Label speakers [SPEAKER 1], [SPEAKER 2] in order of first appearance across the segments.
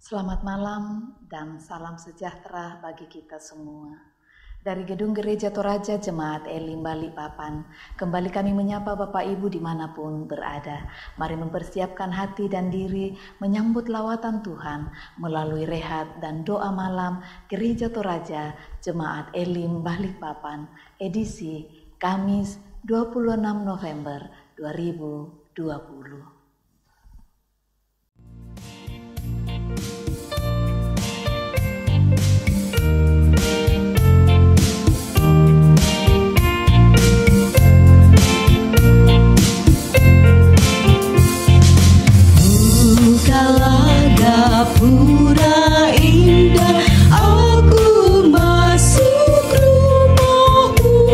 [SPEAKER 1] Selamat malam dan salam sejahtera bagi kita semua. Dari Gedung Gereja Toraja Jemaat Elim Balikpapan, kembali kami menyapa Bapak Ibu dimanapun berada. Mari mempersiapkan hati dan diri menyambut lawatan Tuhan melalui rehat dan doa malam Gereja Toraja Jemaat Elim Balikpapan, edisi Kamis 26 November 2020.
[SPEAKER 2] Pura indah, aku masuk rumahmu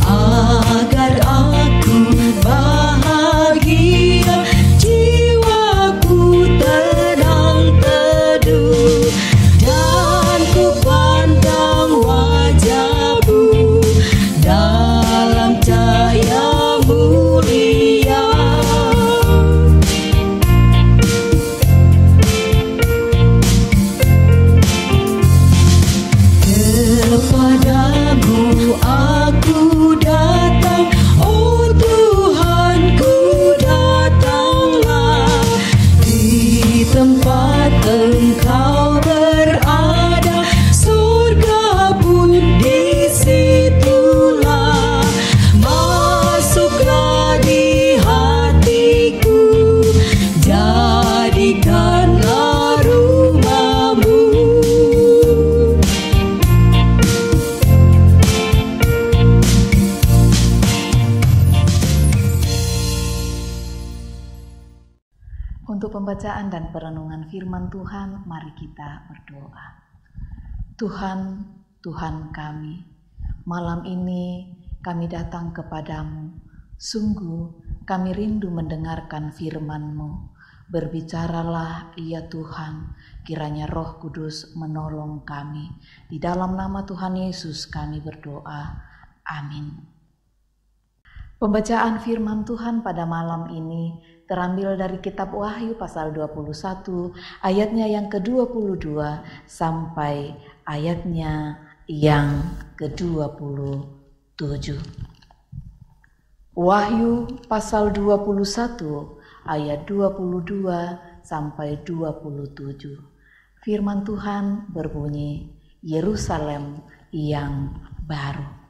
[SPEAKER 2] agar aku bahagia, jiwaku tenang teduh, dan ku pandang wajahmu dalam cahaya mulia. Kepadamu aku datang, oh Tuhanku datanglah, di tempat Engkau berada, surga pun disitulah. Masuklah di hatiku, jadikanlah rumahmu.
[SPEAKER 1] Untuk pembacaan dan perenungan firman Tuhan, mari kita berdoa. Tuhan, Tuhan kami, malam ini kami datang kepadamu. Sungguh kami rindu mendengarkan firman-Mu. Berbicaralah ya Tuhan, kiranya Roh Kudus menolong kami. Di dalam nama Tuhan Yesus kami berdoa. Amin. Pembacaan firman Tuhan pada malam ini terambil dari kitab Wahyu pasal 21 ayatnya yang ke-22 sampai ayatnya yang ke-27. Wahyu pasal 21 ayat 22 sampai 27. Firman Tuhan berbunyi, Yerusalem yang baru.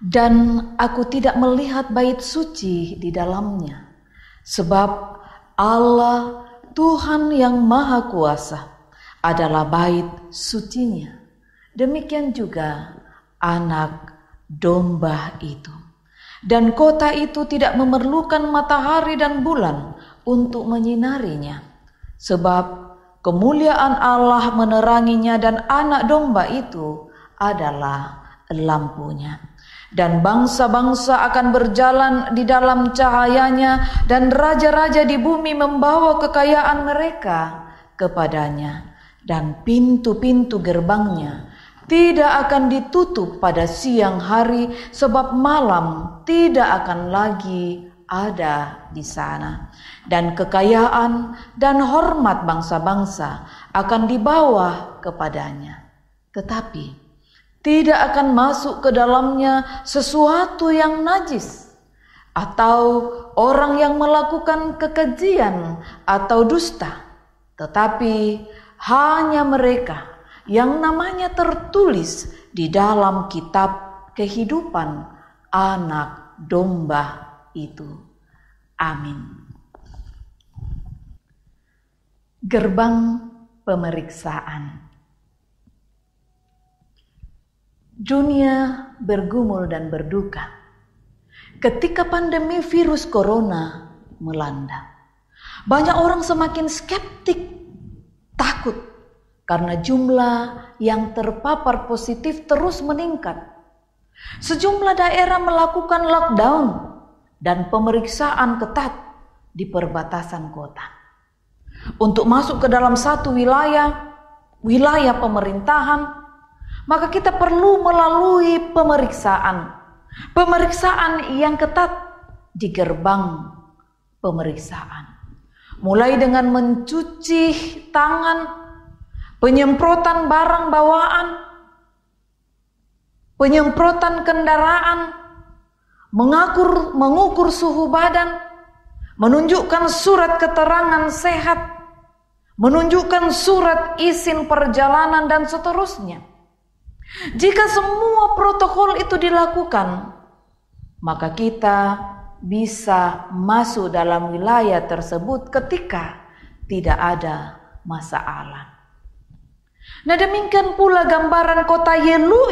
[SPEAKER 1] Dan aku tidak melihat bait suci di dalamnya, sebab Allah Tuhan yang Maha Kuasa adalah bait sucinya. Demikian juga anak domba itu. Dan kota itu tidak memerlukan matahari dan bulan untuk menyinarinya, sebab kemuliaan Allah meneranginya dan anak domba itu adalah lampunya. Dan bangsa-bangsa akan berjalan di dalam cahayanya, dan raja-raja di bumi membawa kekayaan mereka kepadanya. Dan pintu-pintu gerbangnya tidak akan ditutup pada siang hari, sebab malam tidak akan lagi ada di sana. Dan kekayaan dan hormat bangsa-bangsa akan dibawa kepadanya. Tetapi tidak akan masuk ke dalamnya sesuatu yang najis, atau orang yang melakukan kekejian atau dusta, tetapi hanya mereka yang namanya tertulis di dalam kitab kehidupan anak domba itu. Amin. Gerbang pemeriksaan. Dunia bergumul dan berduka ketika pandemi virus corona melanda. Banyak orang semakin skeptik, takut karena jumlah yang terpapar positif terus meningkat. Sejumlah daerah melakukan lockdown dan pemeriksaan ketat di perbatasan kota. Untuk masuk ke dalam satu wilayah pemerintahan, maka kita perlu melalui pemeriksaan yang ketat di gerbang pemeriksaan. mulai dengan mencuci tangan, penyemprotan barang bawaan, penyemprotan kendaraan, mengukur suhu badan, menunjukkan surat keterangan sehat, menunjukkan surat izin perjalanan, dan seterusnya. Jika semua protokol itu dilakukan, maka kita bisa masuk dalam wilayah tersebut ketika tidak ada masalah. Nah, demikian pula gambaran kota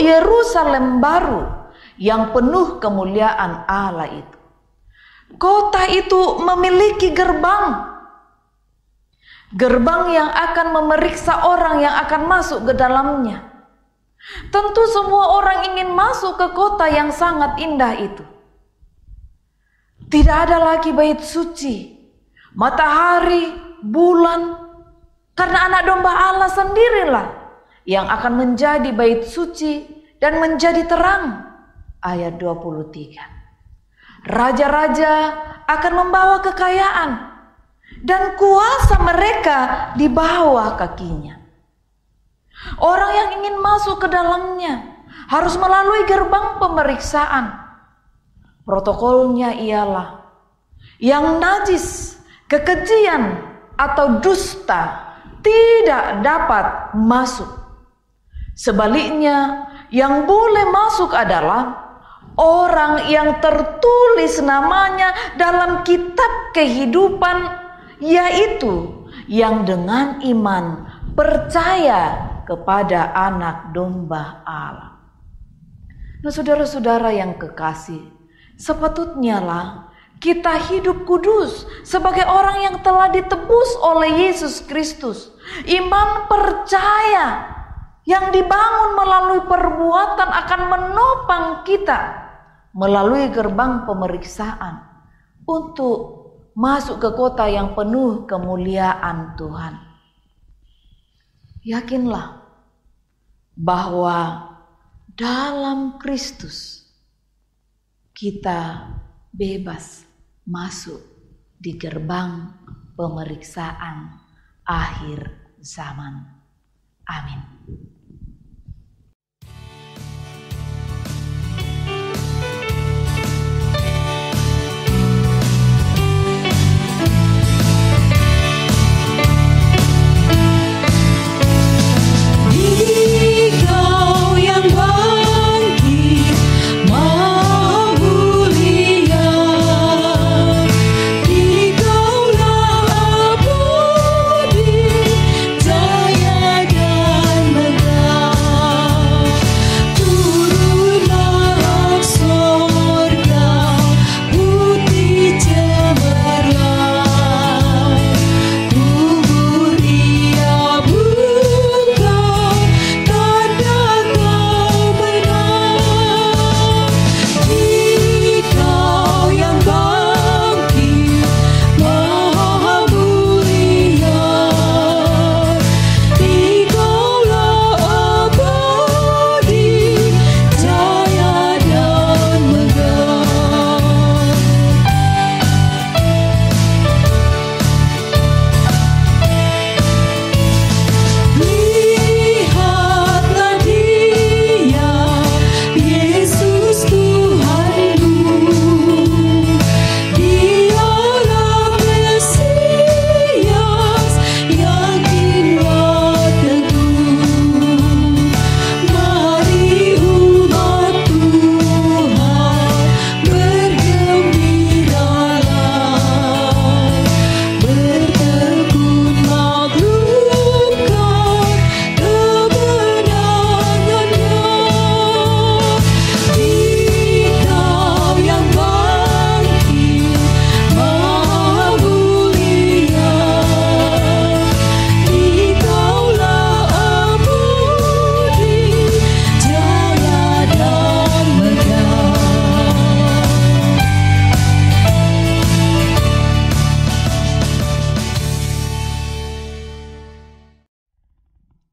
[SPEAKER 1] Yerusalem baru yang penuh kemuliaan Allah itu. Kota itu memiliki gerbang yang akan memeriksa orang yang akan masuk ke dalamnya. Tentu semua orang ingin masuk ke kota yang sangat indah itu. Tidak ada lagi bait suci, matahari, bulan, karena anak domba Allah sendirilah yang akan menjadi bait suci dan menjadi terang. Ayat 23. Raja-raja akan membawa kekayaan dan kuasa mereka di bawah kakinya. Orang yang ingin masuk ke dalamnya harus melalui gerbang pemeriksaan. Protokolnya ialah yang najis, kekejian, atau dusta tidak dapat masuk. Sebaliknya, yang boleh masuk adalah orang yang tertulis namanya dalam kitab kehidupan, yaitu yang dengan iman percaya kepada anak domba Allah. Nah, saudara-saudara yang kekasih, sepatutnya lah kita hidup kudus sebagai orang yang telah ditebus oleh Yesus Kristus. Iman percaya yang dibangun melalui perbuatan akan menopang kita melalui gerbang pemeriksaan untuk masuk ke kota yang penuh kemuliaan Tuhan. Yakinlah bahwa dalam Kristus kita bebas masuk di gerbang pemeriksaan akhir zaman. Amin.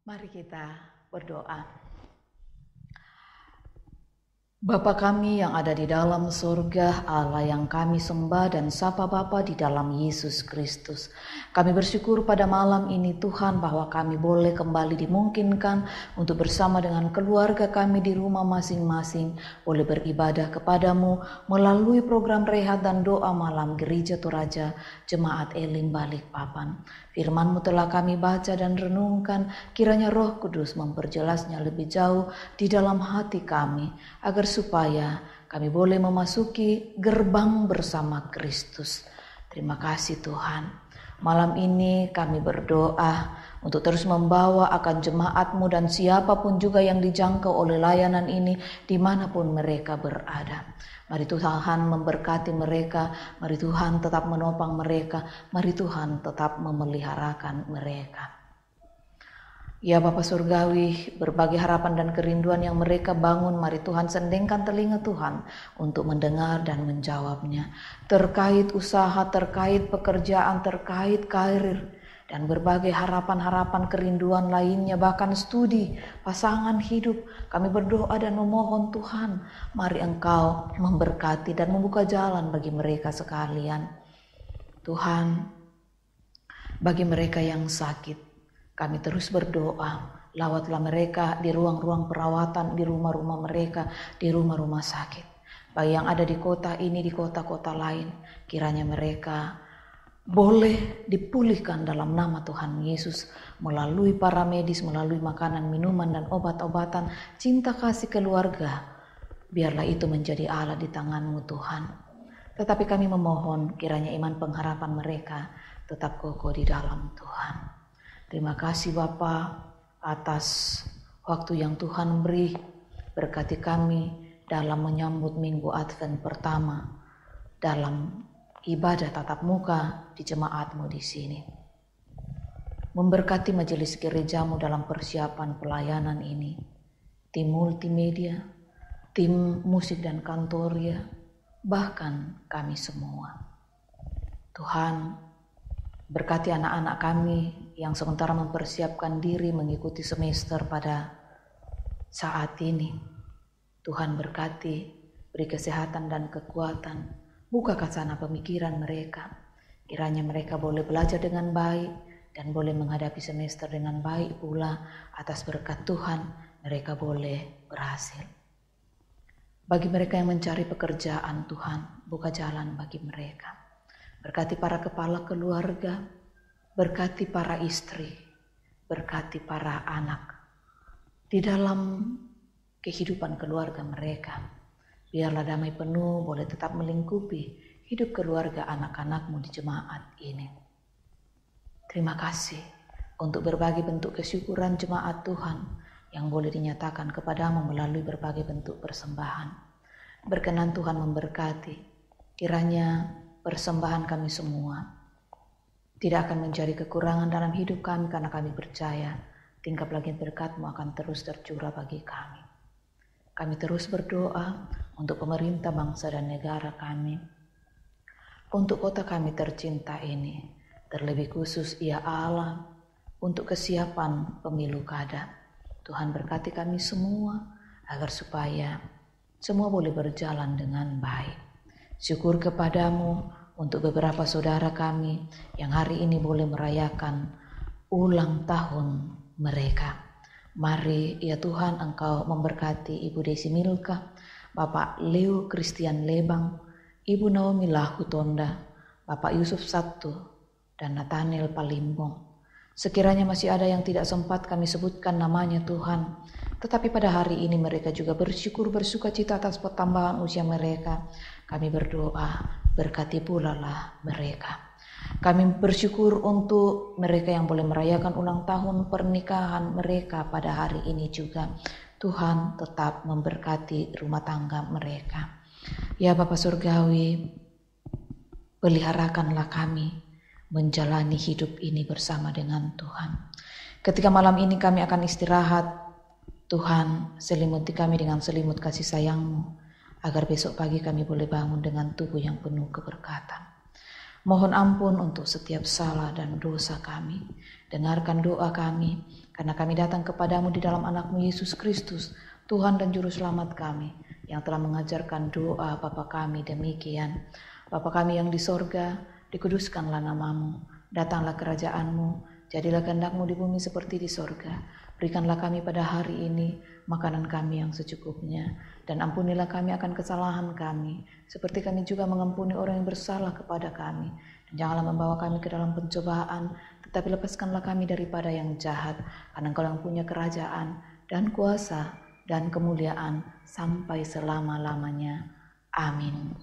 [SPEAKER 1] Mari kita berdoa. Bapa kami yang ada di dalam surga, Allah yang kami sembah dan sapa Bapa di dalam Yesus Kristus. Kami bersyukur pada malam ini Tuhan bahwa kami boleh kembali dimungkinkan untuk bersama dengan keluarga kami di rumah masing-masing, boleh beribadah kepadamu melalui program rehat dan doa malam Gereja Toraja Jemaat Elim Balikpapan. Firman-Mu telah kami baca dan renungkan, kiranya Roh Kudus memperjelasnya lebih jauh di dalam hati kami, agar supaya kami boleh memasuki gerbang bersama Kristus. Terima kasih Tuhan. Malam ini kami berdoa untuk terus membawa akan jemaat-Mu dan siapapun juga yang dijangkau oleh layanan ini dimanapun mereka berada. Mari Tuhan memberkati mereka, mari Tuhan tetap menopang mereka, mari Tuhan tetap memeliharakan mereka. Ya Bapa Surgawi, berbagai harapan dan kerinduan yang mereka bangun, mari Tuhan sendengkan telinga Tuhan untuk mendengar dan menjawabnya. Terkait usaha, terkait pekerjaan, terkait karir, dan berbagai harapan-harapan kerinduan lainnya, bahkan studi, pasangan hidup. Kami berdoa dan memohon Tuhan, mari Engkau memberkati dan membuka jalan bagi mereka sekalian. Tuhan, bagi mereka yang sakit, kami terus berdoa, lawatlah mereka di ruang-ruang perawatan, di rumah-rumah mereka, di rumah-rumah sakit. Bagi yang ada di kota ini, di kota-kota lain, kiranya mereka boleh dipulihkan dalam nama Tuhan Yesus melalui para medis, melalui makanan, minuman, dan obat-obatan, cinta kasih keluarga. Biarlah itu menjadi alat di tangan-Mu Tuhan. Tetapi kami memohon kiranya iman pengharapan mereka tetap kokoh di dalam Tuhan. Terima kasih Bapa atas waktu yang Tuhan beri. Berkati kami dalam menyambut minggu Advent pertama, dalam ibadah tatap muka di jemaat-Mu di sini. Memberkati majelis gereja-Mu dalam persiapan pelayanan ini. Tim multimedia, tim musik dan kantoria, bahkan kami semua. Tuhan, berkati anak-anak kami yang sementara mempersiapkan diri mengikuti semester pada saat ini. Tuhan berkati, beri kesehatan dan kekuatan. Buka kacana pemikiran mereka, kiranya mereka boleh belajar dengan baik dan boleh menghadapi semester dengan baik pula. Atas berkat Tuhan, mereka boleh berhasil. Bagi mereka yang mencari pekerjaan, Tuhan, buka jalan bagi mereka. Berkati para kepala keluarga, berkati para istri, berkati para anak. Di dalam kehidupan keluarga mereka, biarlah damai penuh boleh tetap melingkupi hidup keluarga anak-anak-Mu di jemaat ini. Terima kasih untuk berbagai bentuk kesyukuran jemaat Tuhan yang boleh dinyatakan kepadamu melalui berbagai bentuk persembahan. Berkenan Tuhan memberkati, kiranya persembahan kami semua tidak akan menjadi kekurangan dalam hidup kami, karena kami percaya tingkap lagi berkat-Mu akan terus tercurah bagi kami. Kami terus berdoa untuk pemerintah bangsa dan negara kami, untuk kota kami tercinta ini, terlebih khusus ya Allah, untuk kesiapan pemilu kada. Tuhan berkati kami semua, agar supaya semua boleh berjalan dengan baik. Syukur kepadamu untuk beberapa saudara kami yang hari ini boleh merayakan ulang tahun mereka. Mari ya Tuhan Engkau memberkati Ibu Desi Milka, Bapak Leo Christian Lebang, Ibu Naomi Lahutonda, Bapak Yusuf Sabtu, dan Nathaniel Palimbong. Sekiranya masih ada yang tidak sempat kami sebutkan namanya Tuhan, tetapi pada hari ini mereka juga bersyukur bersuka cita atas pertambahan usia mereka. Kami berdoa, berkati pula lah mereka. Kami bersyukur untuk mereka yang boleh merayakan ulang tahun pernikahan mereka pada hari ini juga. Tuhan tetap memberkati rumah tangga mereka. Ya Bapa Surgawi, peliharakanlah kami menjalani hidup ini bersama dengan Tuhan. Ketika malam ini kami akan istirahat, Tuhan selimuti kami dengan selimut kasih sayang-Mu, agar besok pagi kami boleh bangun dengan tubuh yang penuh keberkatan. Mohon ampun untuk setiap salah dan dosa kami. Dengarkan doa kami, karena kami datang kepadamu di dalam anak-Mu Yesus Kristus, Tuhan dan Juru Selamat kami, yang telah mengajarkan doa Bapa kami demikian. Bapa kami yang di sorga, dikuduskanlah namamu, datanglah kerajaanmu, jadilah kehendak-Mu di bumi seperti di sorga. Berikanlah kami pada hari ini makanan kami yang secukupnya, dan ampunilah kami akan kesalahan kami, seperti kami juga mengampuni orang yang bersalah kepada kami. Dan janganlah membawa kami ke dalam pencobaan, tetapi lepaskanlah kami daripada yang jahat, karena Engkau yang punya kerajaan dan kuasa dan kemuliaan sampai selama-lamanya. Amin.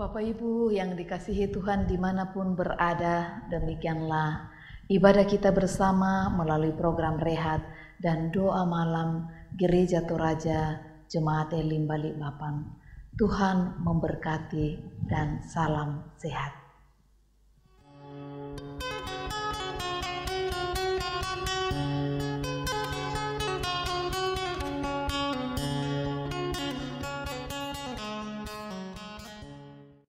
[SPEAKER 1] Bapak Ibu yang dikasihi Tuhan dimanapun berada, demikianlah ibadah kita bersama melalui program Rehat dan Doa Malam Gereja Toraja Jemaat Elim Balikpapan. Tuhan memberkati dan salam sehat.